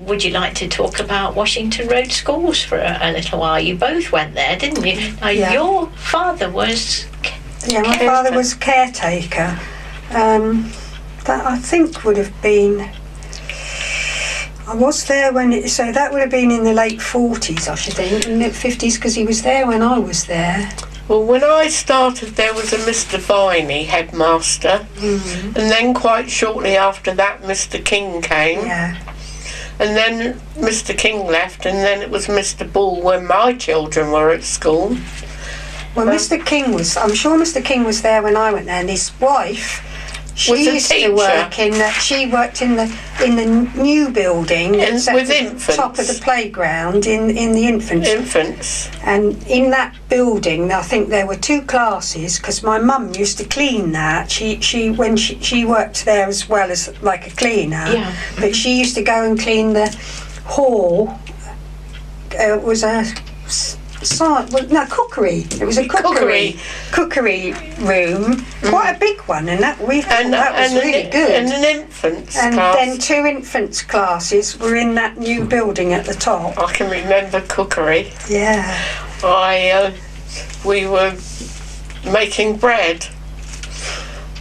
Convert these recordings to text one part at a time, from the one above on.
Would you like to talk about Washington Road schools for a little while? You both went there, didn't you? Now, your father was... Yeah, my father was caretaker. That I think would have been... I was there when... So that would have been in the late 40s, I should think, in the 50s, because he was there when I was there. Well, when I started, there was a Mr. Viney, headmaster, and then quite shortly after that, Mr. King came. Yeah. And then Mr. King left, and then it was Mr. Bull when my children were at school. Well, Mr. King was... I'm sure Mr. King was there when I went there, and his wife... She used to work in the. She worked in the new building with infants. Top of the playground in the infants. Infants. And in that building, I think there were 2 classes because my mum used to clean that. She worked there as well as like a cleaner. Yeah. But she used to go and clean the hall. It was a. Cookery. It was a cookery room, quite a big one, and that was really good. And an infants and class. Then 2 infants classes were in that new building at the top. I can remember cookery. Yeah. We were making bread.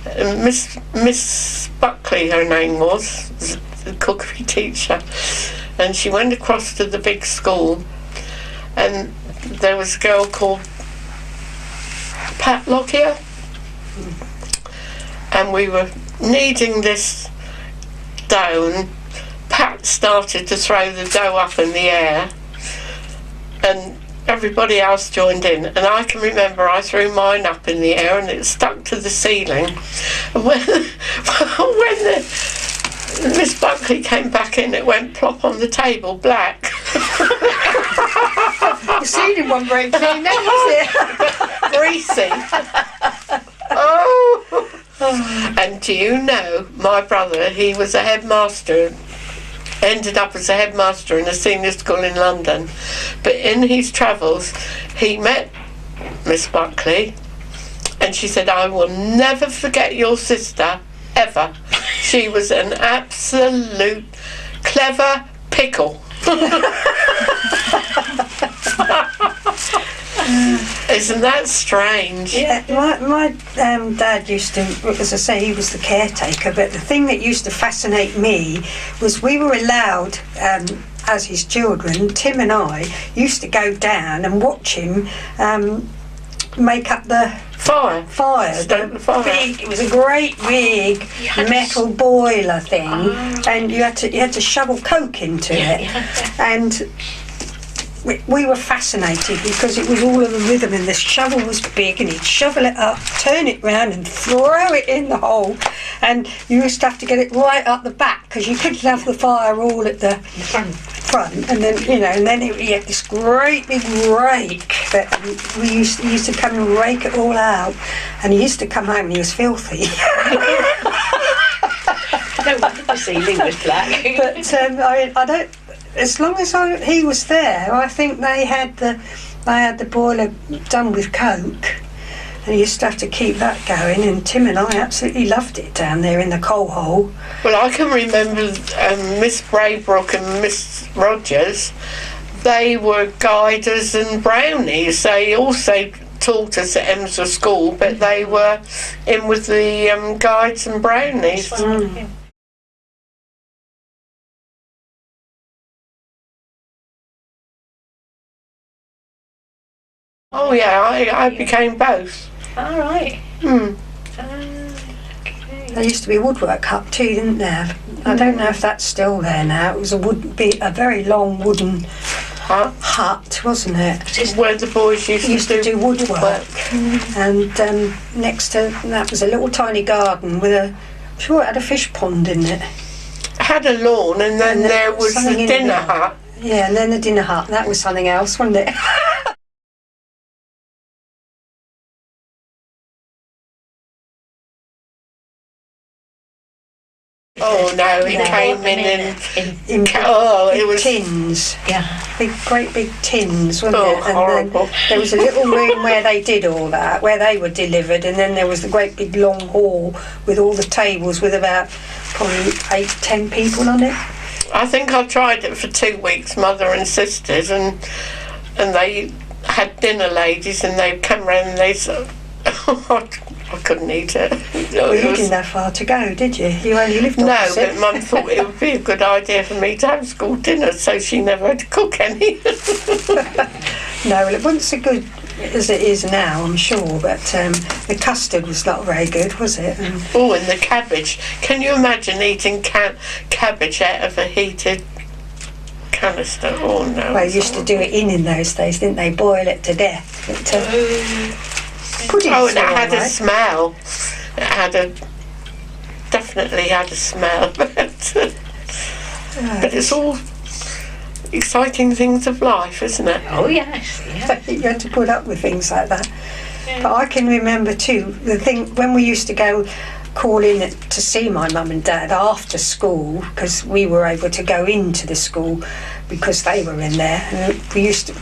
And Miss Buckley, her name was the cookery teacher, and she went across to the big school, and there was a girl called Pat Lockyer, and we were kneading this dough, and Pat started to throw the dough up in the air, and everybody else joined in, and I can remember I threw mine up in the air and it stuck to the ceiling, and when Miss Buckley came back in, it went plop on the table, black. The ceiling wasn't very clean then, was it? Greasy. Oh. And do you know, my brother, he was a headmaster, ended up as a headmaster in a senior school in London, but in his travels he met Miss Buckley, and she said, "I will never forget your sister, ever. She was an absolute clever pickle." Isn't that strange? Yeah, my dad used to, as I say, he was the caretaker, but the thing that used to fascinate me was we were allowed, as his children, Tim and I, used to go down and watch him make up the fire. It was a great big metal boiler thing, and you had to shovel coke into it, and we were fascinated because it was all of the rhythm, and the shovel was big, and he'd shovel it up, turn it round, and throw it in the hole, and you used to have to get it right up the back because you couldn't have the fire all at the front, and then he had this great big rake that we used to come and rake it all out, and he used to come home and he was filthy. No wonder the ceiling was black. But I don't. As long as he was there, I think they had the boiler done with coke, and he used to have to keep that going. And Tim and I absolutely loved it down there in the coal hole. Well, I can remember Miss Braybrook and Miss Rogers. They were guiders and brownies. They also taught us at Emsworth School, but they were in with the guides and brownies. Oh yeah, I became both. All right. Mm. Okay. There used to be a woodwork hut too, didn't there? I don't know if that's still there now. It was a very long wooden hut, wasn't it? Where the boys used to do woodwork. And next to that was a little tiny garden with I'm sure it had a fish pond in it. It had a lawn, and then there was the dinner hut. Yeah, and then the dinner hut. That was something else, wasn't it? Oh no, it came in it was tins. Yeah. Great big tins, wasn't it? And horrible. then there was a little room where they did all that, where they were delivered, and then there was the great big long hall with all the tables with about probably 8-10 people on it. I think I tried it for 2 weeks, mother and sisters, and they had dinner ladies, and they come round and they said, I couldn't eat it. Well, you didn't have far to go, did you? You only lived No, opposite. but Mum thought it would be a good idea for me to have school dinner, so she never had to cook any. No, well, it wasn't so good as it is now, I'm sure, but the custard was not very good, was it? Oh, and the cabbage. Can you imagine eating cabbage out of a heated canister? Oh, no. Well, they used to do it in those days, didn't they? Boil it to death. But, pudding's Oh, and it had a alright. smell. It definitely had a smell. But it's all exciting things of life, isn't it? Oh yes, yeah. You had to put up with things like that. Yeah. But I can remember too, the thing, when we used to go call in to see my mum and dad after school, because we were able to go into the school because they were in there, and we used to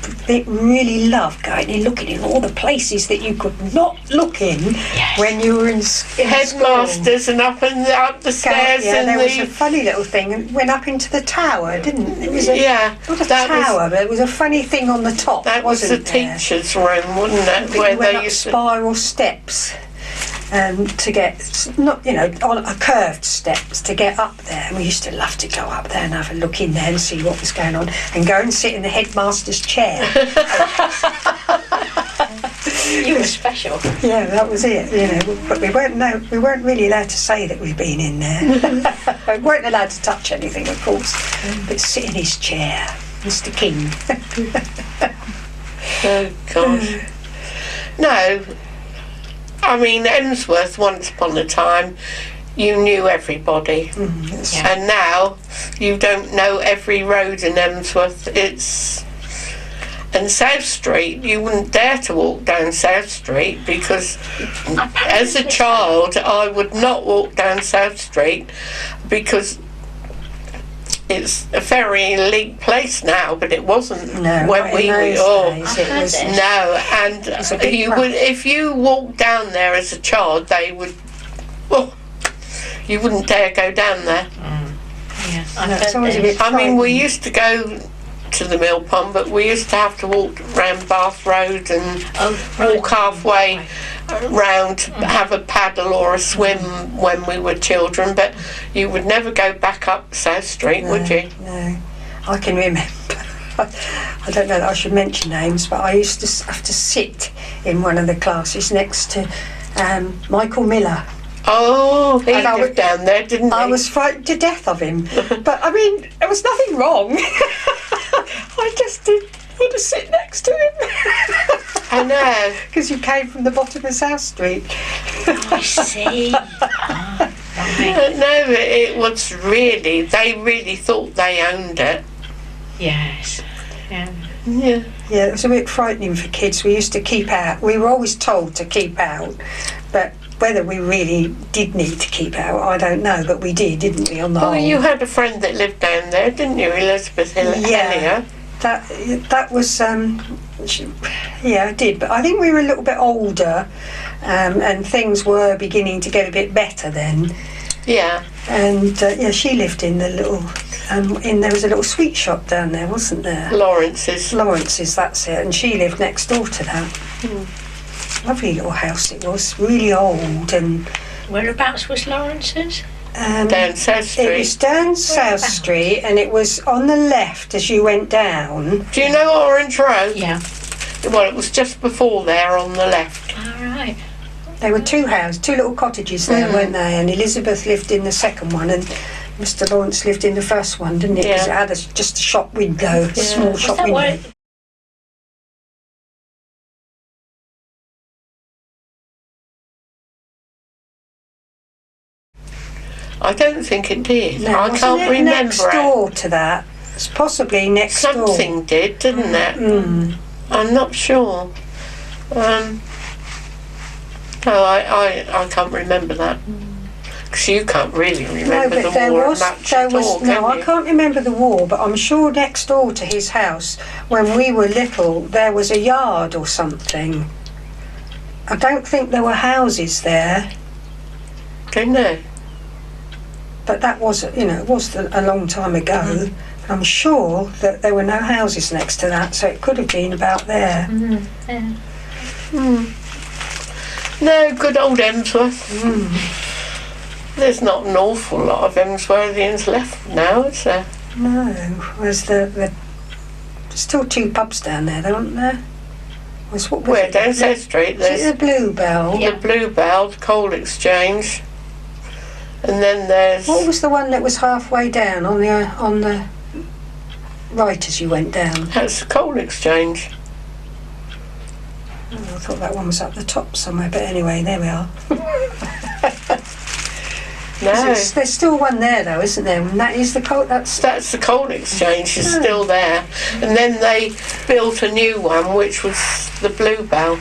really love going and looking in all the places that you could not look in when you were in school. Headmasters and up the stairs, Yeah, and there was a funny little thing, and went up into the tower, didn't it? It was a, not a tower, but it was a funny thing on the top. That was the wasn't there? teacher's room, wasn't it? We Where went they up used to. spiral steps to get, not, you know, on a curved steps to get up there. And we used to love to go up there and have a look in there and see what was going on, and go and sit in the headmaster's chair. You were special. Yeah, that was it, you know. But we weren't really allowed to say that we'd been in there. We weren't allowed to touch anything, of course, but sit in his chair, Mr. King. Oh, gosh. No. I mean, Emsworth, once upon a time, you knew everybody. And now, you don't know every road in Emsworth. And South Street, you wouldn't dare to walk down South Street, because as a child, I would not walk down South Street, because it's a very elite place now, but it wasn't No, when not we in were. those Oh, days. It was, no, and was a bit you rough. would, if you walked down there as a child, they would. Oh, you wouldn't dare go down there. Yeah, No, it's always a bit I mean, we frightening. used to go to the mill pond, but we used to have to walk round Bath Road and walk halfway round to have a paddle or a swim when we were children, but you would never go back up South Street, would you? No, I can remember. I don't know that I should mention names, but I used to have to sit in one of the classes next to Michael Miller. Oh, he And I lived down there, didn't he? I was frightened to death of him. But I mean, there was nothing wrong. I just did want to sit next to him. I know. Because you came from the bottom of South Street. I see. Ah, right. No, it was really, they really thought they owned it. Yes. Yeah. Yeah. Yeah, it was a bit frightening for kids. We used to keep out. We were always told to keep out, but whether we really did need to keep out, I don't know. But we did, didn't we? On the Oh, whole. you had a friend that lived down there, didn't you, Elizabeth Hillier? That was yeah, I did. But I think we were a little bit older, and things were beginning to get a bit better then. Yeah. And yeah, she lived in the little. There was a little sweet shop down there, wasn't there? Lawrence's. Lawrence's, that's it. And she lived next door to that. Lovely little house it was, really old, and Whereabouts was Lawrence's? Down South Street. it was down South Street, and it was on the left as you went down. Do you know Orange Road? Yeah. Well, it was just before there on the left. All right. There were two little cottages there, weren't they? And Elizabeth lived in the second one, and Mr. Lawrence lived in the first one, didn't it? Because Yeah. it had just a shop window, a small Was shop that window. where? I don't think it did. No, I wasn't can't it remember next door to that? It's possibly next door. Something did, didn't it? I'm not sure. No, I can't remember that. Because you can't really No, remember but the war much at all, no, can I you? can't remember the war, but I'm sure next door to his house, when we were little, there was a yard or something. I don't think there were houses there, Don't know. but that was, it was a long time ago. I'm sure that there were no houses next to that, so it could have been about there. Yeah. No, good old Emsworth. There's not an awful lot of Emsworthians left now, is there? No, there's there's still 2 pubs down there, though, aren't there? What was Where, it? down South Street, Is it there's the Bluebell? Yeah. the Bluebell, the Coal Exchange, and then there's... What was the one that was halfway down on the right as you went down? That's the Coal Exchange. Oh, I thought that one was up the top somewhere, but anyway, there we are. No, There's still one there, though, isn't there? And that is the coal. That's the Coal Exchange is still there. And then they built a new one, which was the Bluebell.